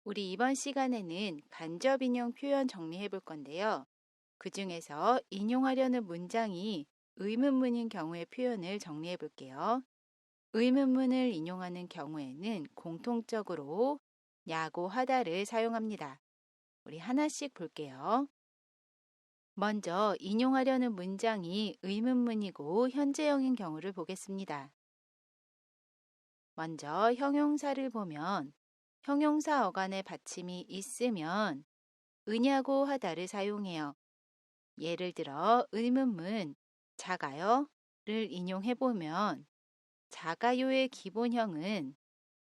우리 이번 시간에는 간접 인용 표현 정리해 볼 건데요. 그 중에서 인용하려는 문장이 의문문인 경우의 표현을 정리해 볼게요. 의문문을 인용하는 경우에는 공통적으로 야고 하다를 사용합니다. 우리 하나씩 볼게요. 먼저 인용하려는 문장이 의문문이고 현재형인 경우를 보겠습니다. 먼저 형용사를 보면 형용사 어간에 받침이 있으면 으냐고 하다를 사용해요. 예를 들어 의문문 작아요를 인용해 보면 작아요의 기본형은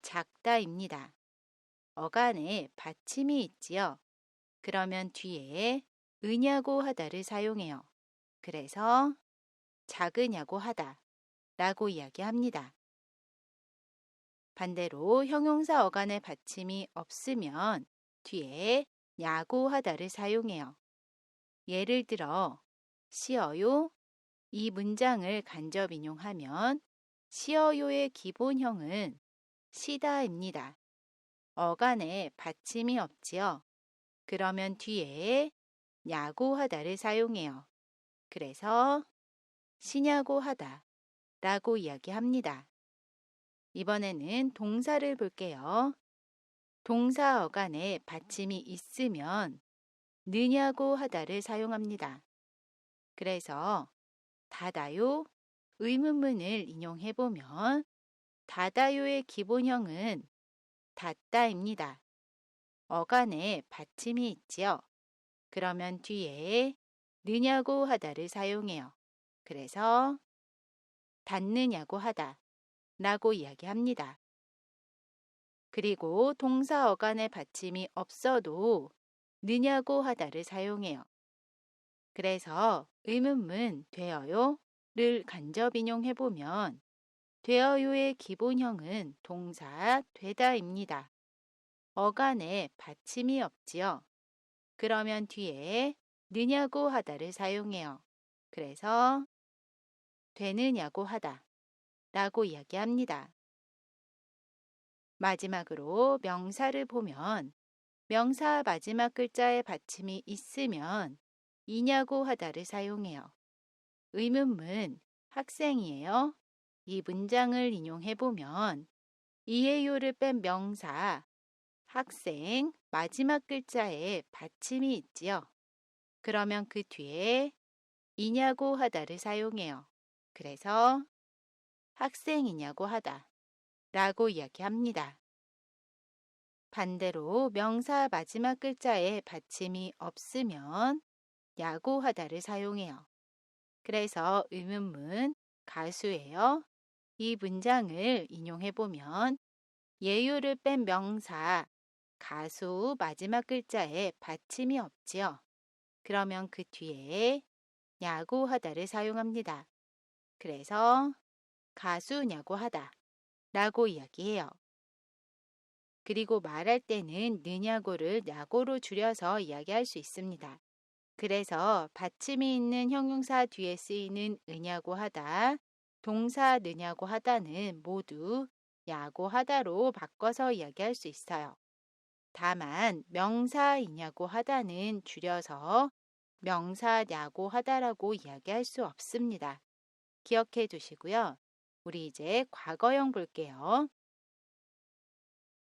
작다입니다. 어간에 받침이 있지요. 그러면 뒤에 으냐고 하다를 사용해요. 그래서 작으냐고 하다 라고 이야기합니다. 반대로 형용사 어간에 받침이 없으면 뒤에 야고 하다를 사용해요. 예를 들어 쉬어요 이 문장을 간접 인용하면 쉬어요의 기본형은 쉬다입니다. 어간에 받침이 없지요. 그러면 뒤에 야고 하다를 사용해요. 그래서 쉬냐고 하다 라고 이야기합니다. 이번에는 동사를 볼게요. 동사 어간에 받침이 있으면 느냐고 하다를 사용합니다. 그래서 닫아요 의문문을 인용해 보면 닫아요의 기본형은 닫다입니다. 어간에 받침이 있지요. 그러면 뒤에 느냐고 하다를 사용해요. 그래서 닫느냐고 하다 라고 이야기합니다. 그리고 동사 어간에 받침이 없어도 느냐고 하다를 사용해요. 그래서 의문문 되어요를 간접 인용해 보면 되어요의 기본형은 동사 되다입니다. 어간에 받침이 없지요. 그러면 뒤에 느냐고 하다를 사용해요. 그래서 되느냐고 하다 라고 이야기합니다. 마지막으로 명사를 보면 명사 마지막 글자에 받침이 있으면 이냐고 하다를 사용해요. 의문문 학생이에요. 이 문장을 인용해 보면 이에요를 뺀 명사 학생 마지막 글자에 받침이 있지요. 그러면 그 뒤에 이냐고 하다를 사용해요. 그래서 학생이냐고 하다 라고 이야기합니다. 반대로 명사 마지막 글자에 받침이 없으면 야고 하다를 사용해요. 그래서 의문문 가수예요. 이 문장을 인용해 보면 예요를 뺀 명사 가수 마지막 글자에 받침이 없지요. 그러면 그 뒤에 야구 하다를 사용합니다. 그래서 가수냐고 하다 라고 이야기해요. 그리고 말할 때는 느냐고를 야고로 줄여서 이야기할 수 있습니다. 그래서 받침이 있는 형용사 뒤에 쓰이는 으냐고 하다, 동사 느냐고 하다는 모두 야고 하다로 바꿔서 이야기할 수 있어요. 다만 명사이냐고 하다는 줄여서 명사냐고 하다라고 이야기할 수 없습니다. 기억해 두시고요. 우리 이제 과거형 볼게요.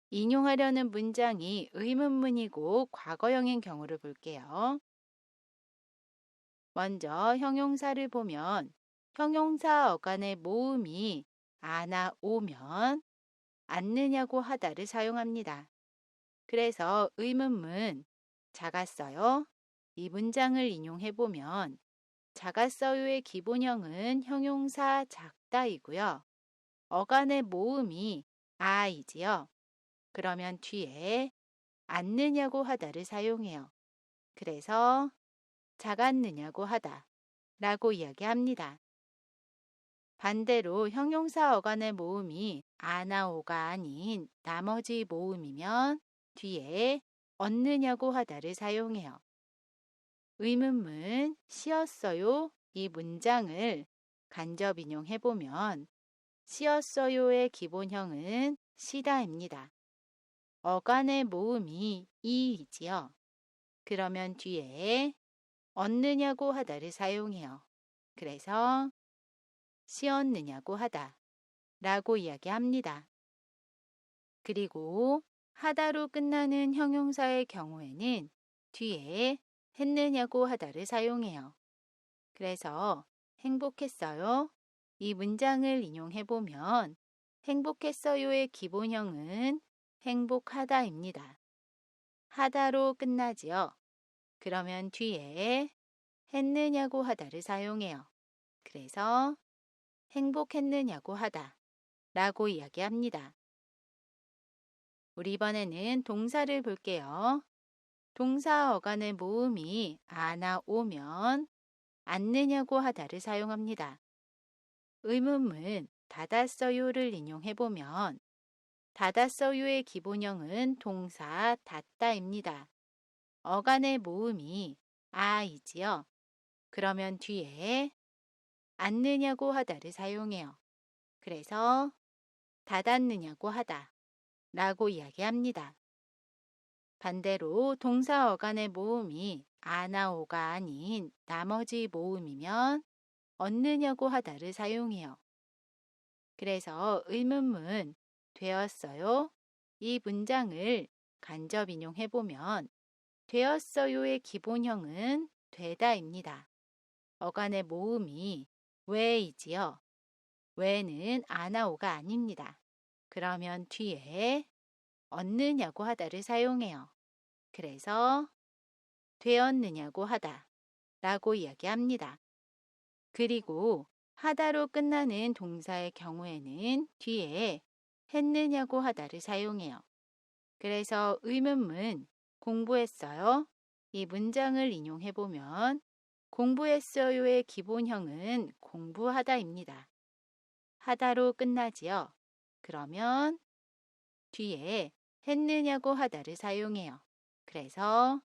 인용하려는 문장이 의문문이고 과거형인 경우를 볼게요. 먼저 형용사를 보면 형용사 어간의 모음이 아나 오면 않느냐고 하다를 사용합니다. 그래서 의문문 작았어요. 이 문장을 인용해 보면 작았어요의 기본형은 형용사 작다이고요. 어간의 모음이 아이지요. 그러면 뒤에 않느냐고 하다를 사용해요. 그래서 작았느냐고 하다 라고 이야기합니다. 반대로 형용사 어간의 모음이 아나오가 아닌 나머지 모음이면 뒤에 얻느냐고 하다를 사용해요. 의문문 쉬었어요 이 문장을 간접 인용해 보면 쉬었어요의 기본형은 쉬다입니다. 어간의 모음이 이이지요. 그러면 뒤에 얻느냐고 하다를 사용해요. 그래서 씌었느냐고 하다 라고 이야기합니다. 그리고 하다로 끝나는 형용사의 경우에는 뒤에 했느냐고 하다를 사용해요. 그래서 행복했어요. 이 문장을 인용해 보면 행복했어요의 기본형은 행복하다입니다. 하다로 끝나지요. 그러면 뒤에 했느냐고 하다를 사용해요. 그래서 행복했느냐고 하다 라고 이야기합니다. 우리 이번에는 동사를 볼게요. 동사 어간의 모음이 아나 오면 앉느냐고 하다를 사용합니다. 의문문 닫았어요를 인용해보면 닫았어요의 기본형은 동사 닫다입니다. 어간의 모음이 아이지요. 그러면 뒤에 앉느냐고 하다를 사용해요. 그래서 닫았느냐고 하다 라고 이야기합니다. 반대로 동사 어간의 모음이 아나오가 아닌 나머지 모음이면 얻느냐고 하다를 사용해요. 그래서 의문문 되었어요. 이 문장을 간접 인용해보면 되었어요의 기본형은 되다입니다. 어간의 모음이 왜이지요. 왜는 아나오가 아닙니다. 그러면 뒤에 얻느냐고 하다를 사용해요. 그래서 되었느냐고 하다 라고 이야기합니다. 그리고 하다로 끝나는 동사의 경우에는 뒤에 했느냐고 하다를 사용해요. 그래서 의문문 공부했어요. 이 문장을 인용해보면 공부했어요의 기본형은 공부하다입니다. 하다로 끝나지요. 그러면 뒤에 했느냐고 하다를 사용해요. 그래서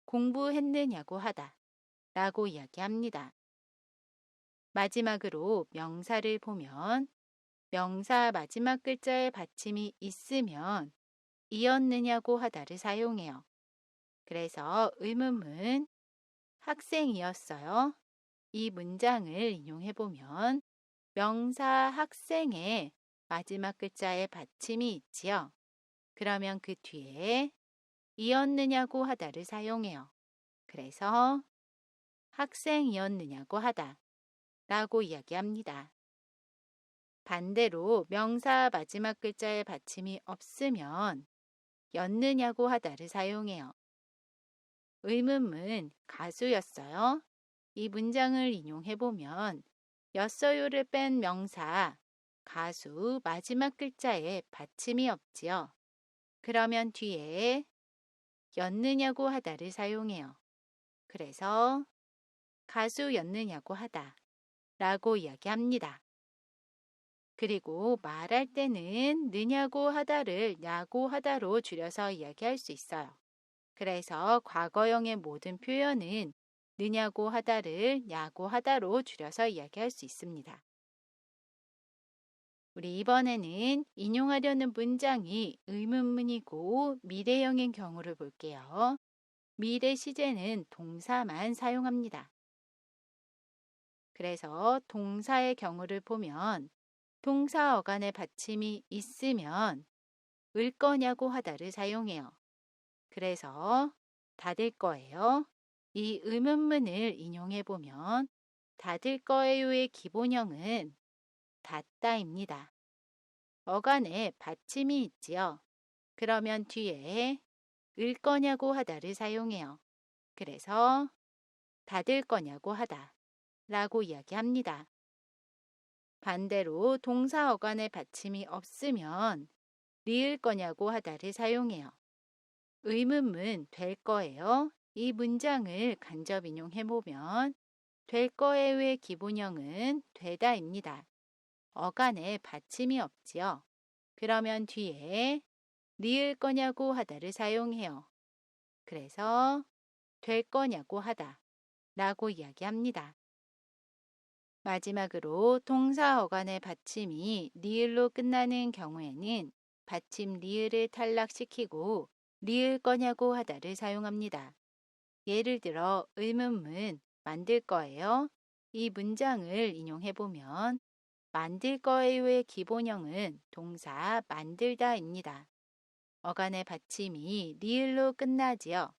공부했느냐고 하다 라고 이야기합니다. 마지막으로 명사를 보면 명사 마지막 글자에 받침이 있으면 이었느냐고 하다를 사용해요. 그래서 의문문 학생이었어요. 이 문장을 인용해보면 명사 학생의 마지막 글자에 받침이 있지요. 그러면 그 뒤에 이었느냐고 하다를 사용해요. 그래서 학생이었느냐고 하다 라고 이야기합니다. 반대로 명사 마지막 글자에 받침이 없으면 였느냐고 하다를 사용해요. 의문문 가수였어요. 이 문장을 인용해보면 였어요를 뺀 명사 가수 마지막 글자에 받침이 없지요. 그러면 뒤에 였느냐고 하다를 사용해요. 그래서 가수였느냐고 하다 라고 이야기합니다. 그리고 말할 때는 느냐고 하다를 야고 하다로 줄여서 이야기할 수 있어요. 그래서 과거형의 모든 표현은 느냐고 하다를 야고 하다로 줄여서 이야기할 수 있습니다. 우리 이번에는 인용하려는 문장이 의문문이고 미래형인 경우를 볼게요. 미래 시제는 동사만 사용합니다. 그래서 동사의 경우를 보면 동사 어간의 받침이 있으면 을 거냐고 하다를 사용해요. 그래서 닫을 거예요. 이 의문문을 인용해 보면 닫을 거예요의 기본형은 닫다입니다. 어간에 받침이 있지요. 그러면 뒤에 을 거냐고 하다를 사용해요. 그래서 닫을 거냐고 하다 라고 이야기합니다. 반대로 동사 어간에 받침이 없으면 리을 거냐고 하다를 사용해요. 의문문 될 거예요. 이 문장을 간접 인용해보면 될 거예요의 기본형은 되다입니다. 어간에 받침이 없지요. 그러면 뒤에 리을 거냐고 하다를 사용해요. 그래서 될 거냐고 하다 라고 이야기합니다. 마지막으로 동사 어간의 받침이 리을로 끝나는 경우에는 받침 리을을 탈락시키고 리을 거냐고 하다를 사용합니다. 예를 들어 의문문 만들 거예요. 이 문장을 인용해보면 만들 거예요의 기본형은 동사 만들다입니다. 어간의 받침이 리을로 끝나지요.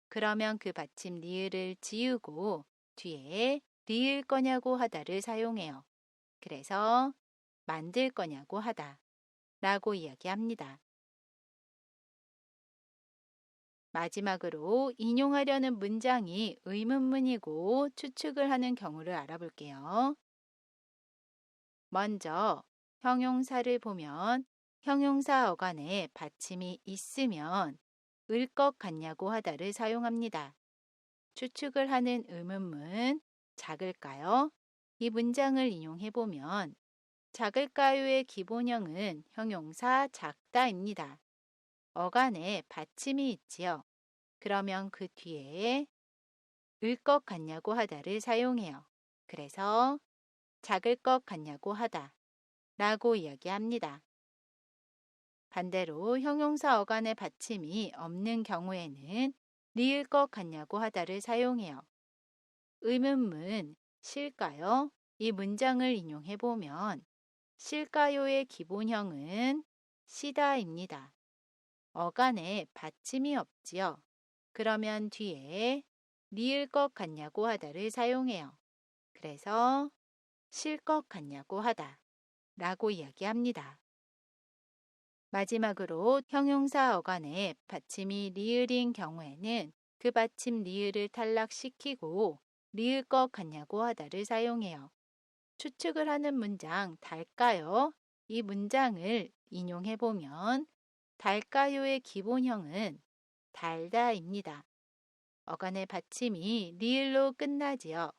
그러면 그 받침 리을을 지우고 뒤에 리을 거냐고 하다를 사용해요. 그래서 만들 거냐고 하다 라고 이야기합니다. 마지막으로 인용하려는 문장이 의문문이고 추측을 하는 경우를 알아볼게요. 먼저 형용사를 보면 형용사 어간에 받침이 있으면 을 것 같냐고 하다를 사용합니다. 추측을 하는 의문문 작을까요? 이 문장을 인용해보면 작을까요의 기본형은 형용사 작다입니다. 어간에 받침이 있지요. 그러면 그 뒤에 을 것 같냐고 하다를 사용해요. 그래서 작을 것 같냐고 하다 라고 이야기합니다. 반대로 형용사 어간의 받침이 없는 경우에는 리을 것 같냐고 하다를 사용해요. 의문문 실까요? 이 문장을 인용해보면 실까요의 기본형은 시다입니다. 어간에 받침이 없지요. 그러면 뒤에 리을 것 같냐고 하다를 사용해요. 그래서 실 것 같냐고 하다 라고 이야기합니다. 마지막으로 형용사 어간에 받침이 리을인 경우에는 그 받침 리을을 탈락시키고 리을 것 같냐고 하다를 사용해요. 추측을 하는 문장 달까요? 이 문장을 인용해보면 달까요의 기본형은 달다입니다. 어간의 받침이 리을로 끝나지요.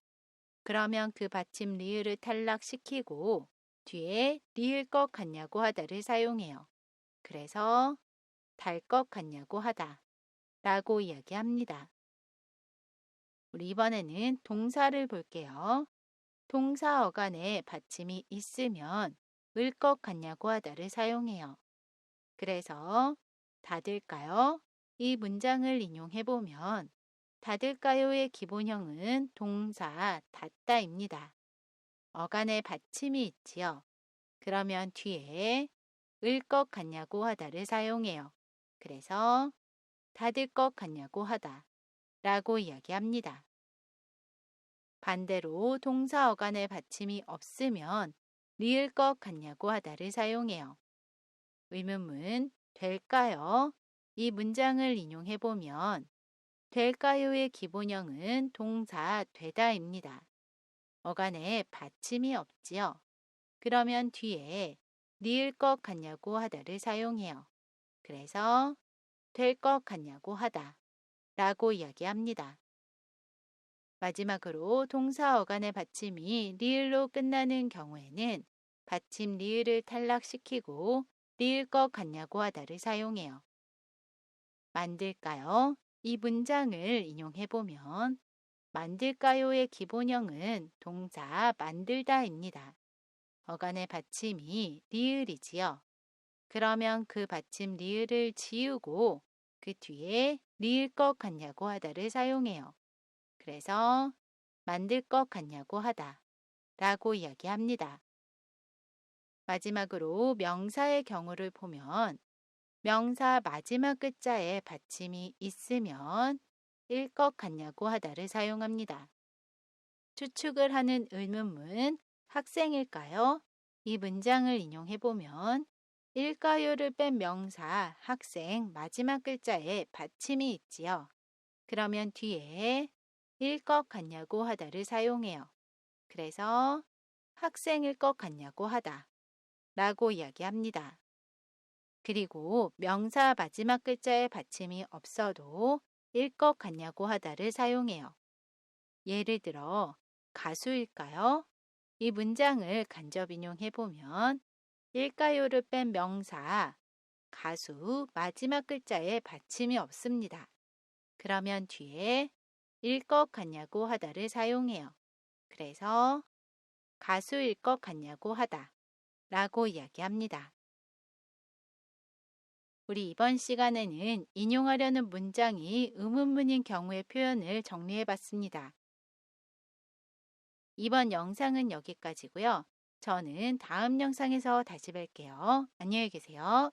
그러면 그 받침 리을을 탈락시키고 뒤에 리을 것 같냐고 하다를 사용해요. 그래서 달 것 같냐고 하다 라고 이야기합니다. 우리 이번에는 동사를 볼게요. 동사 어간에 받침이 있으면 을 것 같냐고 하다를 사용해요. 그래서 닫을까요? 이 문장을 인용해보면 닫을까요의 기본형은 동사 닫다입니다. 어간에 받침이 있지요. 그러면 뒤에 을 것 같냐고 하다를 사용해요. 그래서 닫을 것 같냐고 하다 라고 이야기합니다. 반대로 동사 어간에 받침이 없으면 리을 것 같냐고 하다를 사용해요. 의문문 될까요? 이 문장을 인용해보면 될까요의 기본형은 동사 되다입니다. 어간에 받침이 없지요. 그러면 뒤에 리을 것 같냐고 하다를 사용해요. 그래서 될 것 같냐고 하다 라고 이야기합니다. 마지막으로 동사 어간의 받침이 리을로 끝나는 경우에는 받침 리을을 탈락시키고 리을 것 같냐고 하다를 사용해요. 만들까요? 이 문장을 인용해보면 만들까요의 기본형은 동사 만들다입니다. 어간의 받침이 리을이지요. 그러면 그 받침 리을을 지우고 그 뒤에 리을 것 같냐고 하다를 사용해요. 그래서 만들 것 같냐고 하다 라고 이야기합니다. 마지막으로 명사의 경우를 보면 명사 마지막 글자에 받침이 있으면 일 것 같냐고 하다를 사용합니다. 추측을 하는 의문문 학생일까요? 이 문장을 인용해보면 일까요를 뺀 명사 학생 마지막 글자에 받침이 있지요. 그러면 뒤에 일 것 같냐고 하다를 사용해요. 그래서 학생일 것 같냐고 하다 라고 이야기합니다. 그리고 명사 마지막 글자에 받침이 없어도 일 것 같냐고 하다를 사용해요. 예를 들어 가수일까요? 이 문장을 간접 인용해보면 일까요를 뺀 명사 가수 마지막 글자에 받침이 없습니다. 그러면 뒤에 일 것 같냐고 하다를 사용해요. 그래서 가수일 것 같냐고 하다 라고 이야기합니다. 우리 이번 시간에는 인용하려는 문장이 의문문인 경우의 표현을 정리해 봤습니다. 이번 영상은 여기까지고요. 저는 다음 영상에서 다시 뵐게요. 안녕히 계세요.